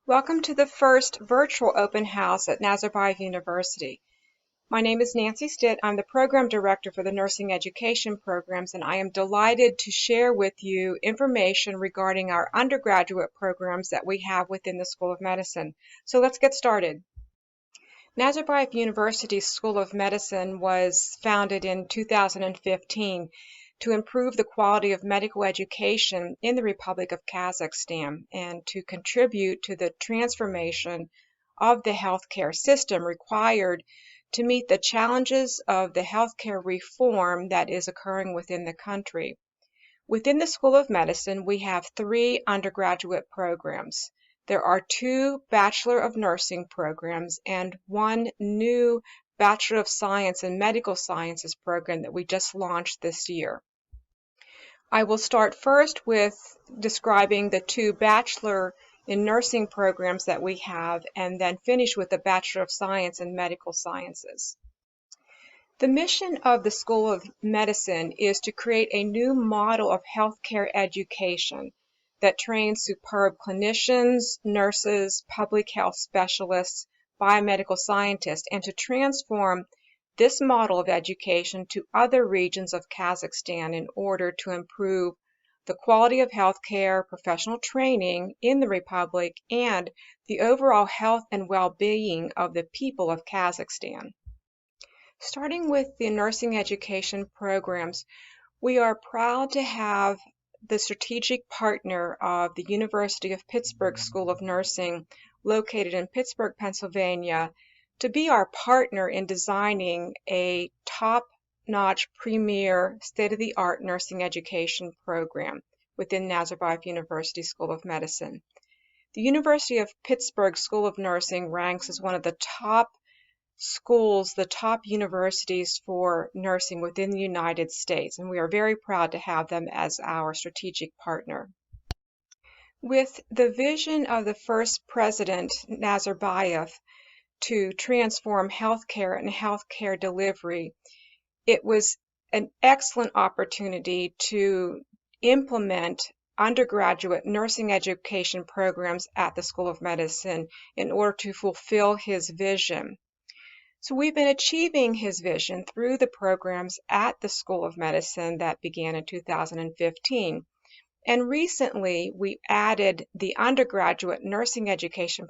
Welcome to the first virtual open house at Nazarbayev University. My name is Nancy Stitt. I'm the Program Director for the Nursing Education Programs, and I am delighted to share with you information regarding our undergraduate programs that we have within the School of Medicine. So let's get started. Nazarbayev University's School of Medicine was founded in 2015 to improve the quality of medical education in the Republic of Kazakhstan and to contribute to the transformation of the healthcare system required to meet the challenges of the healthcare reform that is occurring within the country. Within the School of Medicine, we have 3 undergraduate programs. There are 2 Bachelor of Nursing programs and 1 new Bachelor of Science in Medical Sciences program that we just launched this year. I will start first with describing the 2 Bachelor in Nursing programs that we have and then finish with the Bachelor of Science in Medical Sciences. The mission of the School of Medicine is to create a new model of healthcare education that trains superb clinicians, nurses, public health specialists, biomedical scientists, and to transform this model of education to other regions of Kazakhstan in order to improve the quality of healthcare, professional training in the Republic, and the overall health and well-being of the people of Kazakhstan. Starting with the nursing education programs, we are proud to have the strategic partner of the University of Pittsburgh School of Nursing, located in Pittsburgh, Pennsylvania, to be our partner in designing a top-notch, premier, state-of-the-art nursing education program within Nazarbayev University School of Medicine. The University of Pittsburgh School of Nursing ranks as one of the top schools, the top universities for nursing within the United States, and we are very proud to have them as our strategic partner. With the vision of the first president, Nazarbayev, to transform healthcare and healthcare delivery, it was an excellent opportunity to implement undergraduate nursing education programs at the School of Medicine in order to fulfill his vision. So we've been achieving his vision through the programs at the School of Medicine that began in 2015. And recently, we added the undergraduate nursing education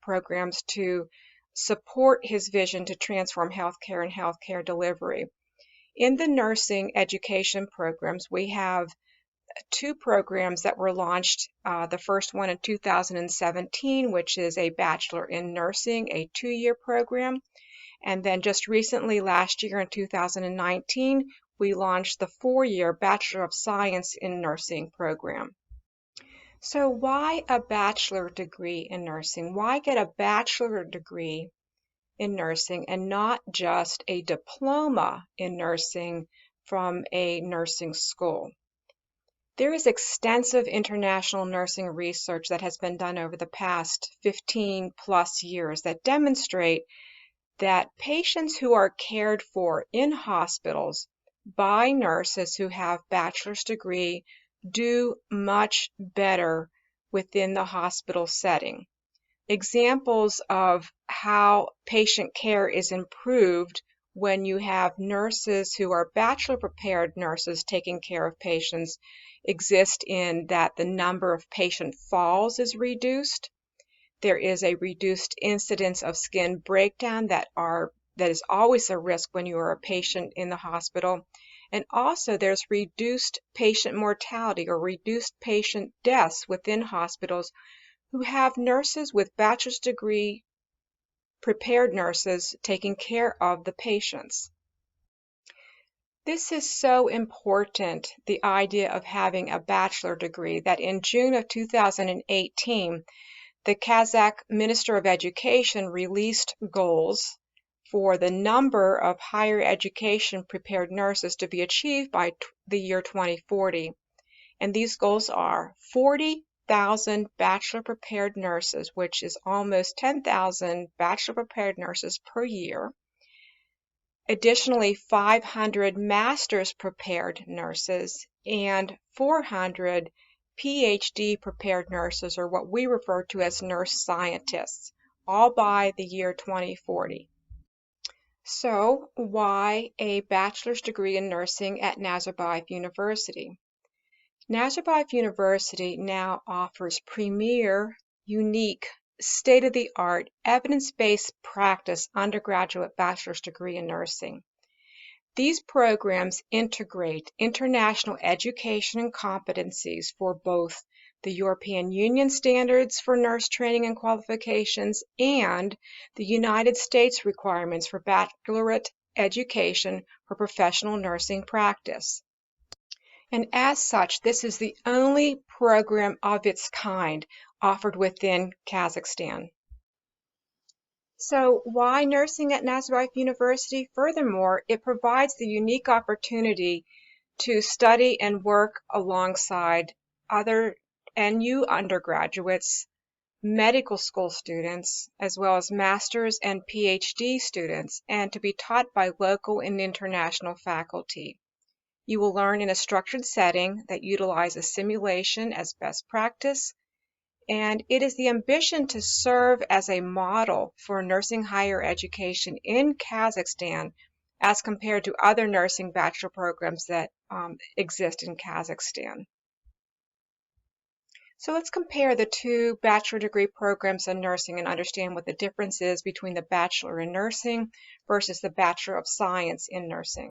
programs to support his vision to transform healthcare and healthcare delivery. In the nursing education programs, we have 2 programs that were launched, the first one in 2017, which is a Bachelor in Nursing, a 2-year program. And then just recently, last year in 2019, we launched the 4-year Bachelor of Science in Nursing program. So why a bachelor degree in nursing? Why get a bachelor degree in nursing and not just a diploma in nursing from a nursing school? There is extensive international nursing research that has been done over the past 15 plus years that demonstrate that patients who are cared for in hospitals by nurses who have bachelor's degree do much better within the hospital setting. Examples of how patient care is improved when you have nurses who are bachelor-prepared nurses taking care of patients exist in that the number of patient falls is reduced. There is a reduced incidence of skin breakdown that is always a risk when you are a patient in the hospital. And also there's reduced patient mortality or reduced patient deaths within hospitals who have nurses with bachelor's degree prepared nurses taking care of the patients. This is so important, the idea of having a bachelor degree, that in June of 2018, the Kazakh Minister of Education released goals for the number of higher education prepared nurses to be achieved by the year 2040. And these goals are 40,000 bachelor prepared nurses, which is almost 10,000 bachelor prepared nurses per year. Additionally, 500 master's prepared nurses and 400 PhD prepared nurses, or what we refer to as nurse scientists, all by the year 2040. So, why a bachelor's degree in nursing at Nazarbayev University? Nazarbayev University now offers premier, unique, state-of-the-art, evidence-based practice undergraduate bachelor's degree in nursing. These programs integrate international education and competencies for both the European Union standards for nurse training and qualifications and the United States requirements for baccalaureate education for professional nursing practice. And as such, this is the only program of its kind offered within Kazakhstan. So why nursing at Nazarbayev University? Furthermore, it provides the unique opportunity to study and work alongside other NU undergraduates, medical school students, as well as master's and PhD students, and to be taught by local and international faculty. You will learn in a structured setting that utilizes simulation as best practice, and it is the ambition to serve as a model for nursing higher education in Kazakhstan as compared to other nursing bachelor programs that exist in Kazakhstan. So let's compare the two bachelor degree programs in nursing and understand what the difference is between the Bachelor in Nursing versus the Bachelor of Science in Nursing.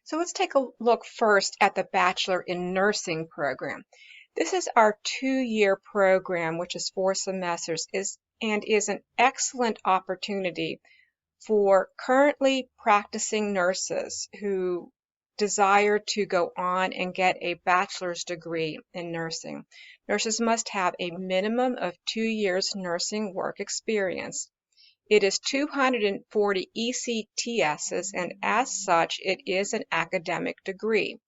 So let's take a look first at the Bachelor in Nursing program. This is our 2-year program, which is 4 semesters, and is an excellent opportunity for currently practicing nurses who desire to go on and get a bachelor's degree in nursing. Nurses must have a minimum of 2 years nursing work experience. It is 240 ECTSs, and as such, it is an academic degree.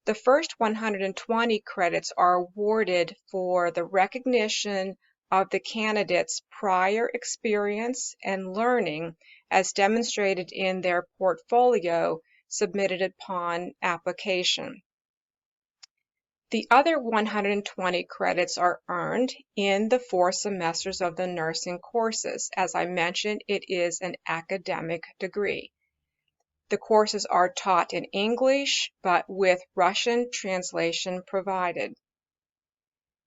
The first 120 credits are awarded for the recognition of the candidate's prior experience and learning as demonstrated in their portfolio submitted upon application. The other 120 credits are earned in the 4 semesters of the nursing courses. As I mentioned, it is an academic degree. The courses are taught in English, but with Russian translation provided.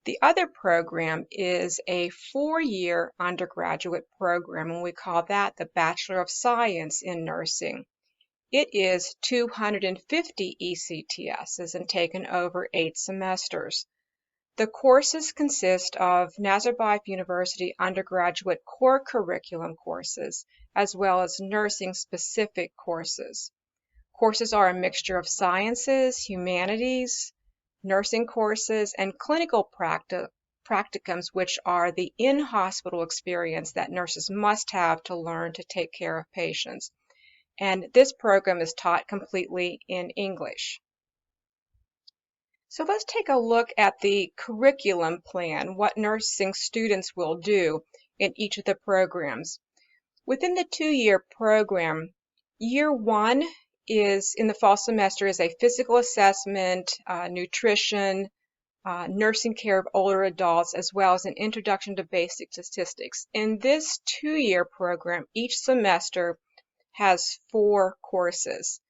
The other program is a 4-year undergraduate program, and we call that the Bachelor of Science in Nursing. It is 250 ECTSs and taken over 8 semesters. The courses consist of Nazarbayev University undergraduate core curriculum courses, as well as nursing-specific courses. Courses are a mixture of sciences, humanities, nursing courses, and clinical practicums, which are the in-hospital experience that nurses must have to learn to take care of patients. And this program is taught completely in English. So let's take a look at the curriculum plan, what nursing students will do in each of the programs. Within the 2-year program, year 1 is in the fall semester is a physical assessment, nutrition, nursing care of older adults, as well as an introduction to basic statistics. In this 2-year program, each semester has 4 courses.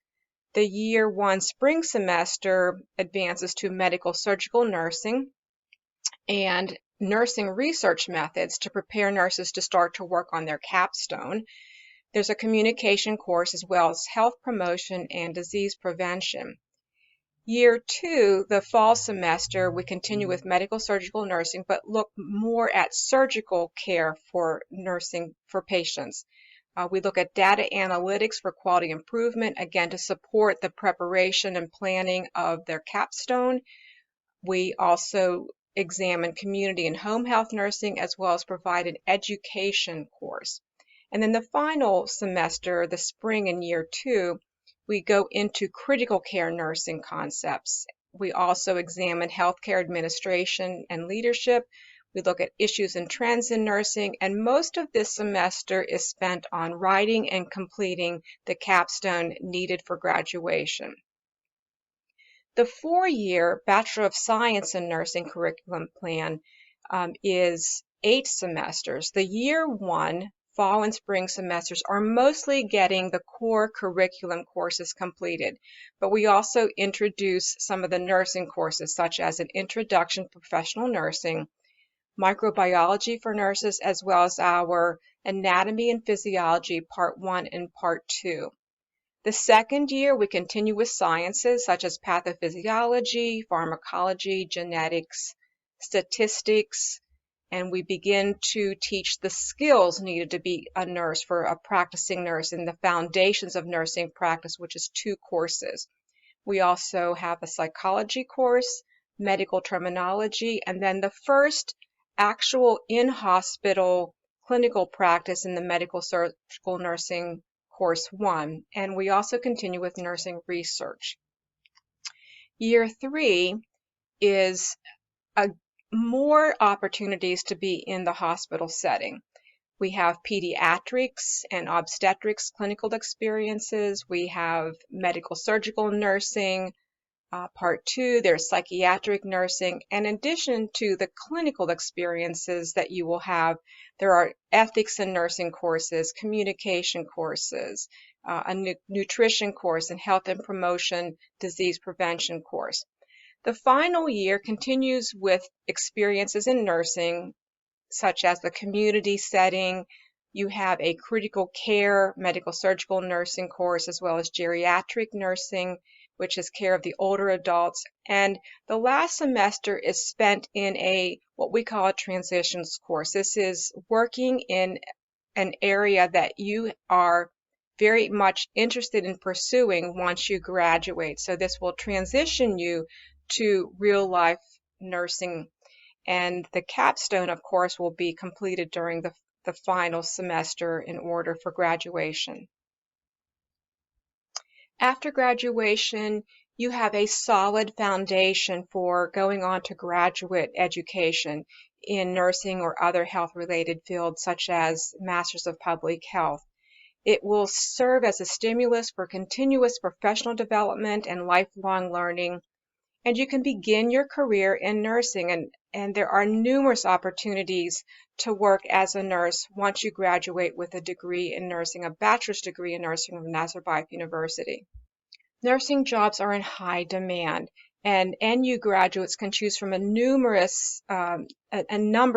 The year 1 spring semester advances to medical surgical nursing and nursing research methods to prepare nurses to start to work on their capstone. There's a communication course as well as health promotion and disease prevention. Year 2, the fall semester, we continue with medical surgical nursing, but look more at surgical care for nursing for patients. We look at data analytics for quality improvement, again, to support the preparation and planning of their capstone. We also examine community and home health nursing, as well as provide an education course. And then the final semester, the spring in year 2, we go into critical care nursing concepts. We also examine healthcare administration and leadership. We look at issues and trends in nursing, and most of this semester is spent on writing and completing the capstone needed for graduation. The 4-year Bachelor of Science in Nursing curriculum plan is 8 semesters. The year 1 fall and spring semesters are mostly getting the core curriculum courses completed, but we also introduce some of the nursing courses such as an introduction to professional nursing, microbiology for nurses, as well as our anatomy and physiology part 1 and part 2. The second year we continue with sciences such as pathophysiology, pharmacology, genetics, statistics, and we begin to teach the skills needed to be a nurse for a practicing nurse and the foundations of nursing practice, which is 2 courses. We also have a psychology course, medical terminology, and then the first actual in-hospital clinical practice in the medical surgical nursing course 1. And we also continue with nursing research. Year 3 is more opportunities to be in the hospital setting. We have pediatrics and obstetrics clinical experiences. We have medical surgical nursing. Part 2, there's psychiatric nursing. And in addition to the clinical experiences that you will have, there are ethics in nursing courses, communication courses, a nutrition course, and health and promotion disease prevention course. The final year continues with experiences in nursing, such as the community setting. You have a critical care medical surgical nursing course, as well as geriatric nursing, which is care of the older adults. And the last semester is spent in what we call a transitions course. This is working in an area that you are very much interested in pursuing once you graduate. So this will transition you to real life nursing, and the capstone, of course, will be completed during the final semester in order for graduation. After graduation, you have a solid foundation for going on to graduate education in nursing or other health-related fields such as Masters of Public Health. It will serve as a stimulus for continuous professional development and lifelong learning, and you can begin your career in nursing, and there are numerous opportunities to work as a nurse once you graduate with a degree in nursing, a bachelor's degree in nursing from Nazarbayev University. Nursing jobs are in high demand, and NU graduates can choose from a number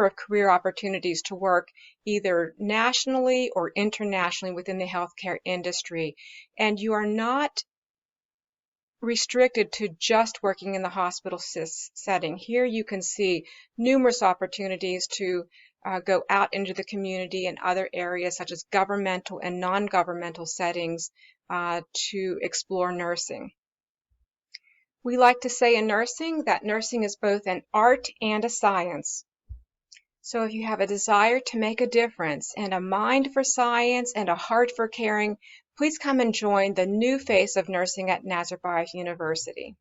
of career opportunities to work either nationally or internationally within the healthcare industry, and you are not restricted to just working in the hospital setting. Here you can see numerous opportunities to go out into the community and other areas such as governmental and non-governmental settings to explore nursing. We like to say in nursing that nursing is both an art and a science. So if you have a desire to make a difference and a mind for science and a heart for caring, please come and join the new face of nursing at Nazarbayev University.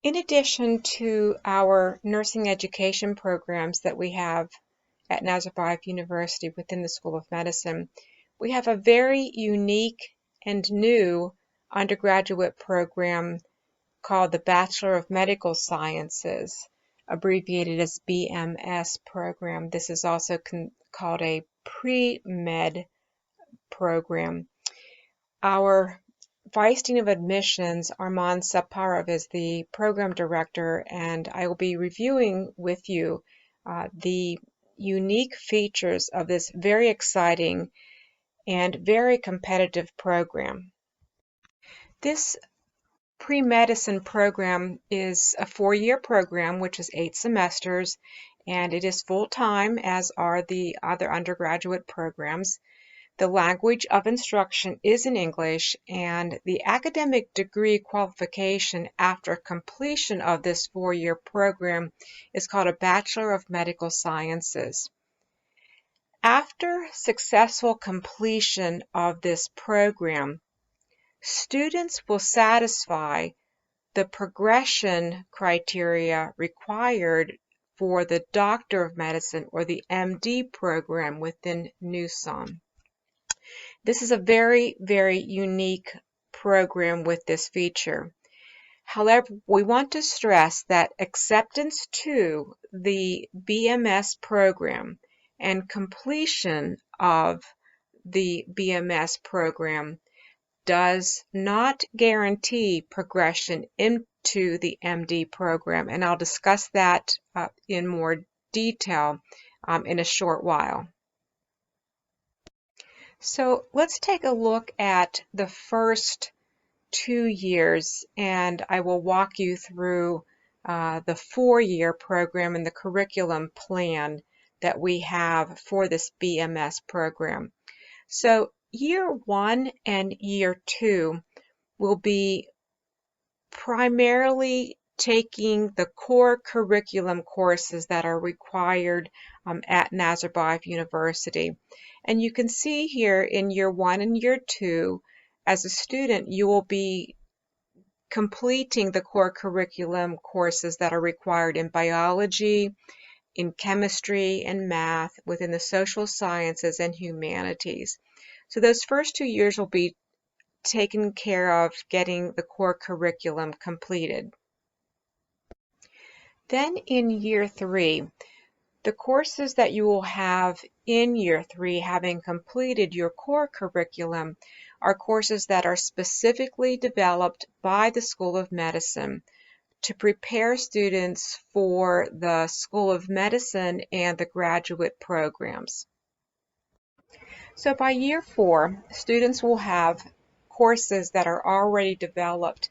In addition to our nursing education programs that we have at Nazarbayev University within the School of Medicine, we have a very unique and new undergraduate program called the Bachelor of Medical Sciences, abbreviated as BMS program. This is also called a pre-med program. Our Vice Dean of Admissions, Armand Saparov, is the program director, and I will be reviewing with you the unique features of this very exciting and very competitive program. This pre-medicine program is a 4-year program, which is 8 semesters, and it is full-time, as are the other undergraduate programs. The language of instruction is in English, and the academic degree qualification after completion of this 4-year program is called a Bachelor of Medical Sciences. After successful completion of this program, students will satisfy the progression criteria required for the Doctor of Medicine or the MD program within NUSOM. This is a very, very unique program with this feature. However, we want to stress that acceptance to the BMS program and completion of the BMS program does not guarantee progression into the MD program, and I'll discuss that in more detail in a short while. So let's take a look at the first 2 years, and I will walk you through the 4-year program and the curriculum plan that we have for this BMS program. So year 1 and year 2 will be primarily taking the core curriculum courses that are required at Nazarbayev University. And you can see here in year 1 and year 2, as a student, you will be completing the core curriculum courses that are required in biology, in chemistry and math, within the social sciences and humanities. So those first 2 years will be taken care of getting the core curriculum completed. Then in year 3, the courses that you will have in year 3, having completed your core curriculum, are courses that are specifically developed by the School of Medicine to prepare students for the School of Medicine and the graduate programs. So by year 4, students will have courses that are already developed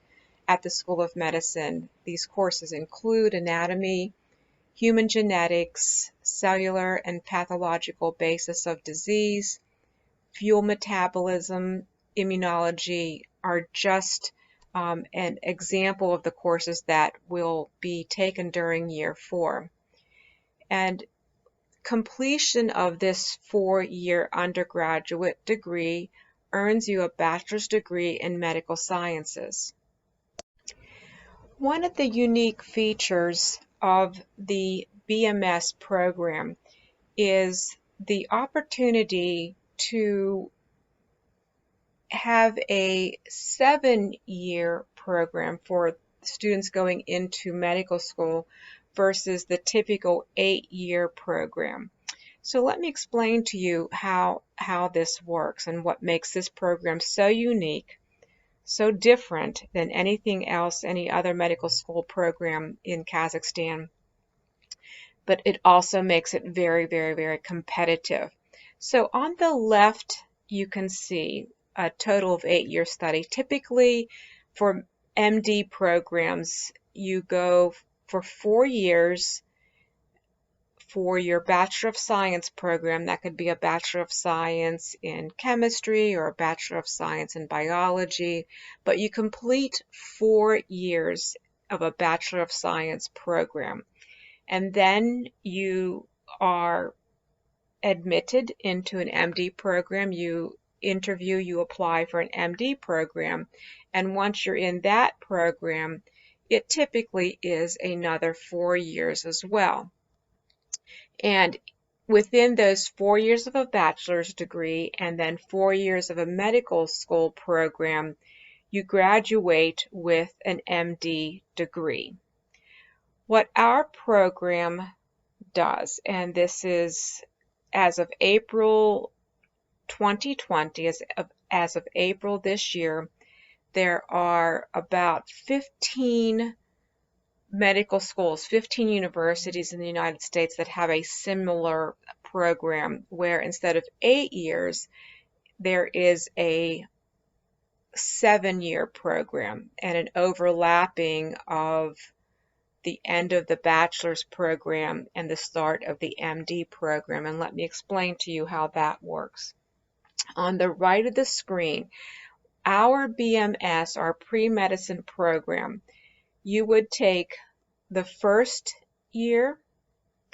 at the School of Medicine. These courses include anatomy, human genetics, cellular and pathological basis of disease, fuel metabolism, immunology are just an example of the courses that will be taken during year 4. And completion of this 4-year undergraduate degree earns you a bachelor's degree in medical sciences. One of the unique features of the BMS program is the opportunity to have a 7-year program for students going into medical school versus the typical 8-year program. So let me explain to you how this works and what makes this program so unique, so different than anything else, any other medical school program in Kazakhstan. But it also makes it very, very, very competitive. So on the left, you can see a total of 8-year study. Typically, for MD programs, you go for 4 years for your Bachelor of Science program. That could be a Bachelor of Science in chemistry or a Bachelor of Science in biology, but you complete 4 years of a Bachelor of Science program. And then you are admitted into an MD program. You interview, you apply for an MD program, and once you're in that program, it typically is another 4 years as well. And within those 4 years of a bachelor's degree and then 4 years of a medical school program, you graduate with an MD degree. What our program does, and this is as of April 2020, as of April this year, there are about 15 medical schools, 15 universities in the United States that have a similar program where instead of 8 years, there is a 7-year program and an overlapping of the end of the bachelor's program and the start of the MD program. And let me explain to you how that works. On the right of the screen, our BMS, our pre-medicine program, you would take the first year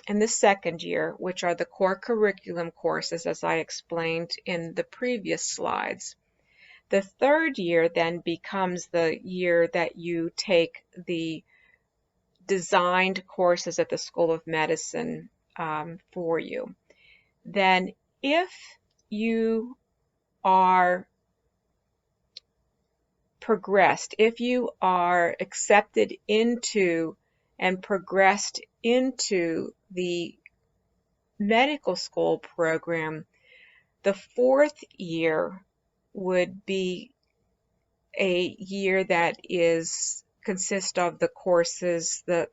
and the second year, which are the core curriculum courses, as I explained in the previous slides. The third year then becomes the year that you take the designed courses at the School of Medicine for you. Then if you are progressed, if you are accepted into and progressed into the medical school program, the fourth year would be a year that consists of the courses, the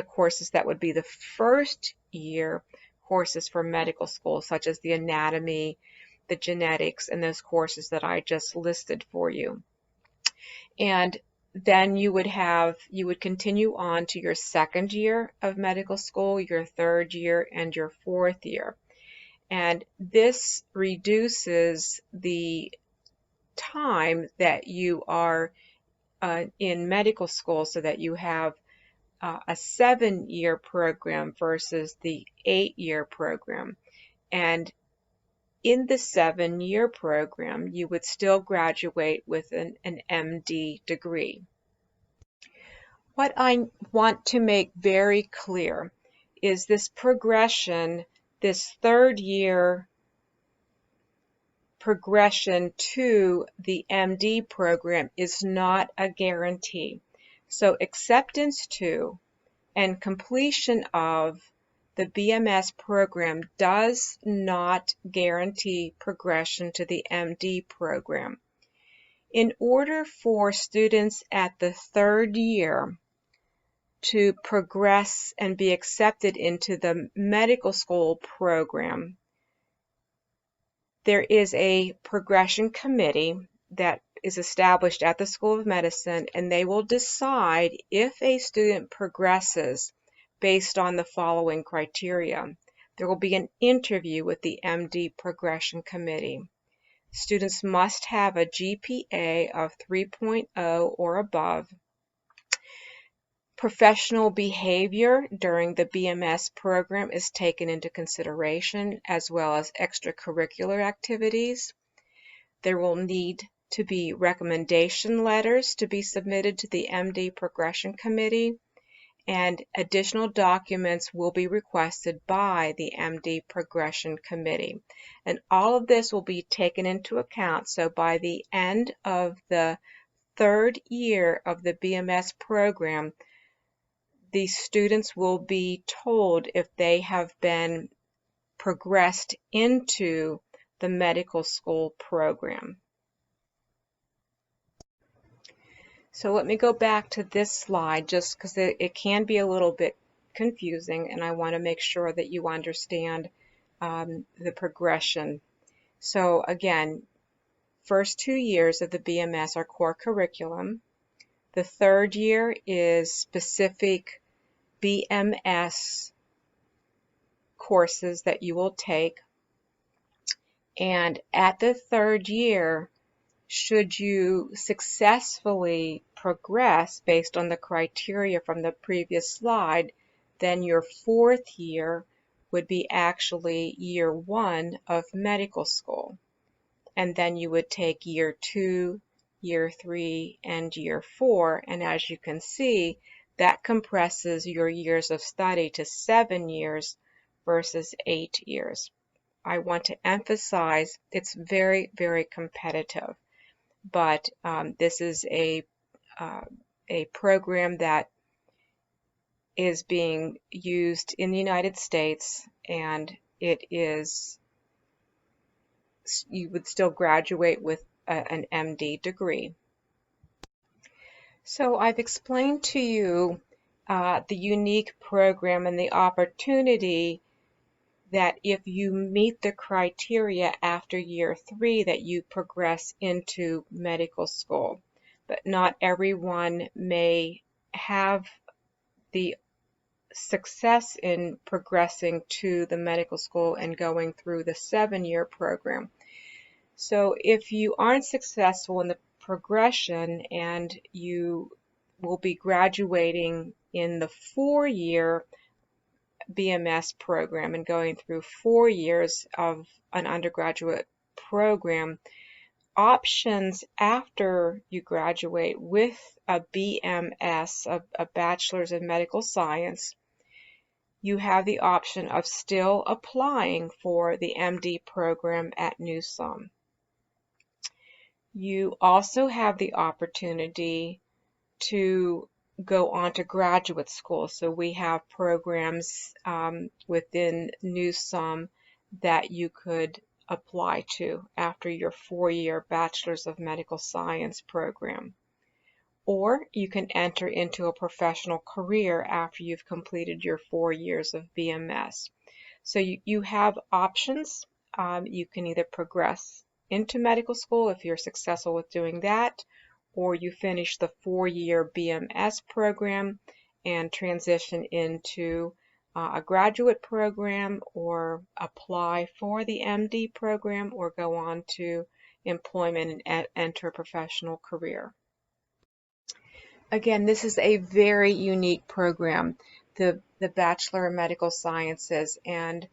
courses that would be the first year courses for medical school, such as the anatomy, the genetics, and those courses that I just listed for you. And then you would continue on to your second year of medical school, your third year, and your fourth year. And this reduces the time that you are in medical school so that you have a 7-year program versus the 8-year program. And in the 7-year program, you would still graduate with an MD degree. What I want to make very clear is this progression, this 3rd year progression to the MD program is not a guarantee. So acceptance to and completion of the BMS program does not guarantee progression to the MD program. In order for students at the 3rd year to progress and be accepted into the medical school program, there is a progression committee that is established at the School of Medicine, and they will decide if a student progresses based on the following criteria. There will be an interview with the MD Progression Committee. Students must have a GPA of 3.0 or above. Professional behavior during the BMS program is taken into consideration, as well as extracurricular activities. There will need to be recommendation letters to be submitted to the MD Progression Committee, and additional documents will be requested by the MD Progression Committee. And all of this will be taken into account, so by the end of the 3rd year of the BMS program, the students will be told if they have been progressed into the medical school program. So let me go back to this slide just because it can be a little bit confusing, and I want to make sure that you understand the progression. So again, first 2 years of the BMS are core curriculum. The 3rd year is specific BMS courses that you will take. And at the 3rd year, should you successfully progress based on the criteria from the previous slide, then your 4th year would be actually year 1 of medical school. And then you would take year 2, year 3, and year 4. And as you can see, that compresses your years of study to 7 years versus 8 years. I want to emphasize it's very, very competitive, but this is a program that is being used in the United States, and you would still graduate with an MD degree. So I've explained to you the unique program and the opportunity that if you meet the criteria after year 3 that you progress into medical school. But not everyone may have the success in progressing to the medical school and going through the 7-year program. So if you aren't successful in the progression and you will be graduating in the 4-year BMS program and going through 4 years of an undergraduate program, options after you graduate with a BMS, a Bachelor's in Medical Science, you have the option of still applying for the MD program at NU. You also have the opportunity to go on to graduate school. So we have programs within NU that you could apply to after your 4-year Bachelor's of Medical Science program. Or you can enter into a professional career after you've completed your 4 years of BMS. So you have options. You can either progress into medical school if you're successful with doing that, or you finish the 4-year BMS program and transition into a graduate program, or apply for the MD program, or go on to employment and enter a professional career. Again, this is a very unique program, the Bachelor of Medical Sciences, and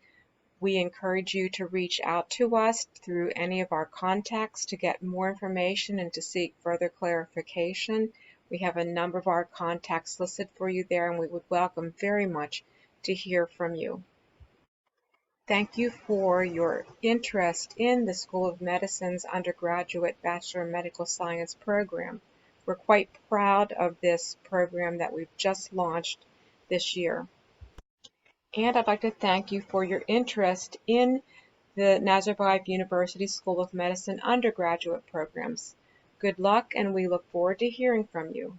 we encourage you to reach out to us through any of our contacts to get more information and to seek further clarification. We have a number of our contacts listed for you there, and we would welcome very much to hear from you. Thank you for your interest in the School of Medicine's undergraduate Bachelor of Medical Science program. We're quite proud of this program that we've just launched this year. And I'd like to thank you for your interest in the Nazarbayev University School of Medicine undergraduate programs. Good luck, and we look forward to hearing from you.